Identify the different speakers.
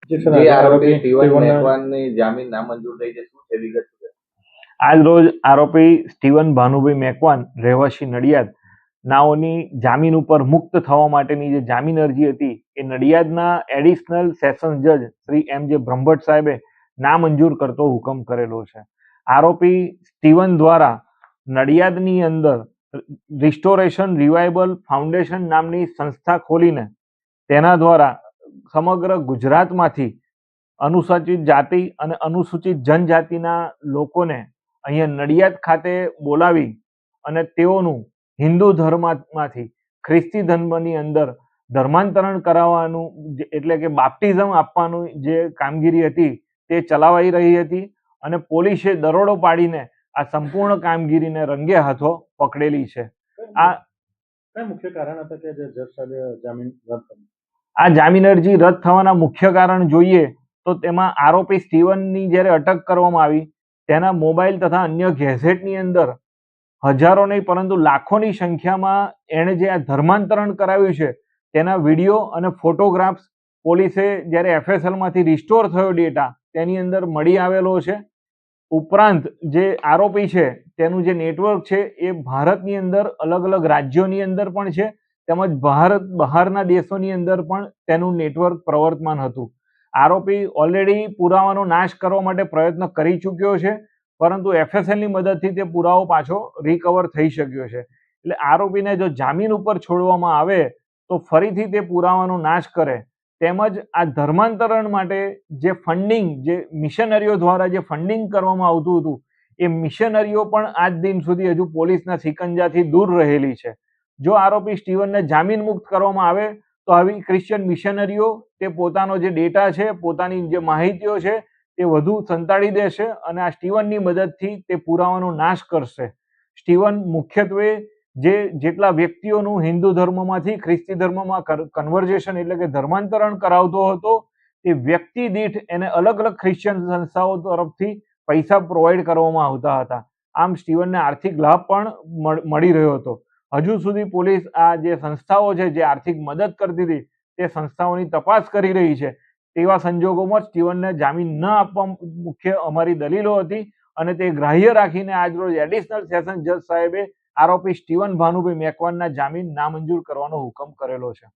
Speaker 1: જે આરોપી સ્ટીવન મેકવાનની જામીન નામંજૂર થઈ છે, શું છે વિગત?
Speaker 2: આજ રોજ આરોપી સ્ટીવન ભાનુભાઈ મેકવાન રહેવાસી નડિયાદ નાઓની જામીન ઉપર મુક્ત થવા માટેની જે જામીન અરજી હતી એ નડિયાદના એડિશનલ સેશન્સ જજ શ્રી એમ જે બ્રહ્મભટ્ટ સાહેબે નામંજૂર કરતો હુકમ કરેલો છે. આરોપી સ્ટીવન દ્વારા નડિયાદની અંદર રિસ્ટોરેશન રિવાઇવલ ફાઉન્ડેશન નામની સંસ્થા ખોલીને તેના દ્વારા સમગ્ર ગુજરાતમાંથી અનુસૂચિત જાતિ અને અનુસૂચિત જનજાતિના લોકોને અહીંયા નડિયાદ ખાતે બોલાવી અને તેઓનું હિન્દુ ધર્મમાંથી ખ્રિસ્તી ધર્મની અંદર ધર્માંતરણ કરાવવાનું એટલે કે બાપ્ટિઝમ આપવાનું જે કામગીરી હતી તે ચલાવાઈ રહી હતી અને પોલીસે દરોડો પાડીને આ સંપૂર્ણ કામગીરીને રંગે હાથો પકડેલી છે. આ
Speaker 3: મુખ્ય કારણ હતા કે જજ સાહેબે જામીન રદ કરી?
Speaker 2: આ જામીન અરજી રદ થવાના મુખ્ય કારણ જોઈએ તો તેમાં આરોપી સ્ટીવનની જ્યારે અટક કરવામાં આવી તેના મોબાઈલ તથા અન્ય ગેઝેટની અંદર હજારો નહીં પરંતુ લાખોની સંખ્યામાં એણે જે આ ધર્માંતરણ કરાવ્યું છે તેના વિડીયો અને ફોટોગ્રાફ્સ પોલીસે જ્યારે એફએસએલમાંથી રિસ્ટોર થયો ડેટા તેની અંદર મળી આવેલો છે. ઉપરાંત જે આરોપી છે તેનું જે નેટવર્ક છે એ ભારતની અંદર અલગ અલગ રાજ્યોની અંદર પણ છે તેમજ ભારત બહારના દેશોની અંદર પણ તેનું નેટવર્ક પ્રવર્તમાન હતું. આરોપી ઓલરેડી પુરાવાનો નાશ કરવા માટે પ્રયત્ન કરી ચૂક્યો છે પરંતુ એફએસએલની મદદથી તે પુરાવો પાછો રિકવર થઈ શક્યો છે. એટલે આરોપીને જો જામીન ઉપર છોડવામાં આવે તો ફરીથી તે પુરાવાનો નાશ કરે તેમજ આ ધર્માંતરણ માટે જે ફંડિંગ જે મિશનરીઓ દ્વારા જે ફંડિંગ કરવામાં આવતું હતું એ મિશનરીઓ પણ આજ દિન સુધી હજુ પોલીસના સિકંજાથી દૂર રહેલી છે. જો આરોપી સ્ટીવનને જામીન મુક્ત કરવામાં આવે તો આવી ક્રિશ્ચિયન મિશનરીઓ તે પોતાનો જે ડેટા છે પોતાની જે માહિતીઓ છે તે વધુ સંતાડી દેશે અને આ સ્ટીવનની મદદથી તે પુરાવાનો નાશ કરશે. સ્ટીવન મુખ્યત્વે જેટલા વ્યક્તિઓનું હિન્દુ ધર્મમાંથી ખ્રિસ્તી ધર્મમાં કન્વર્ઝેશન એટલે કે ધર્માંતરણ કરાવતો હતો તે વ્યક્તિ દીઠ એને અલગ અલગ ક્રિશ્ચિયન સંસ્થાઓ તરફથી પૈસા પ્રોવાઈડ કરવામાં આવતા હતા. આમ સ્ટીવનને આર્થિક લાભ પણ મળી રહ્યો હતો. હજુ સુધી પોલીસ આ જે સંસ્થાઓ છે જે આર્થિક મદદ કરતી હતી તે સંસ્થાઓની તપાસ કરી રહી છે. તેવા સંજોગોમાં સ્ટીવનને જામીન ન આપવા મુખ્ય અમારી દલીલો હતી અને તે ગ્રાહ્ય રાખીને આજરોજ એડિશનલ સેશન જજ સાહેબે આરોપી સ્ટીવન ભાનુભાઈ મેકવાનના જામીન નામંજૂર કરવાનો હુકમ કરેલો છે.